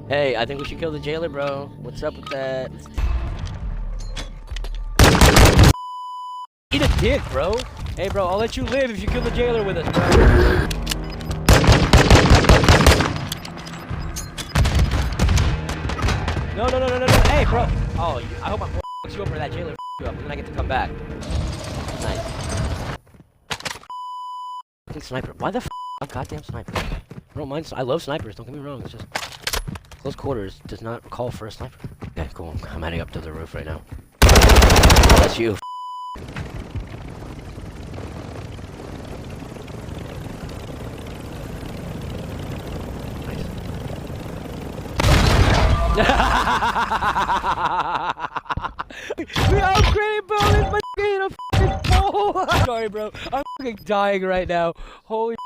Hey, I think we should kill the jailer, bro. What's up with that? Eat a dick, bro. Hey, bro, I'll let you live if you kill the jailer with us, bro. No. Hey, bro. Oh, I hope I'm fucks you over that jailer you up, and then I get to come back. Nice. Fucking sniper. Why the a goddamn sniper? I don't mind. I love snipers. Don't get me wrong. It's just close quarters does not call for a sniper. Okay, cool. I'm heading up to the roof right now. Oh, that's you. We upgraded, bro. This my a fucking pole. Sorry, bro. I'm fucking dying right now. Holy.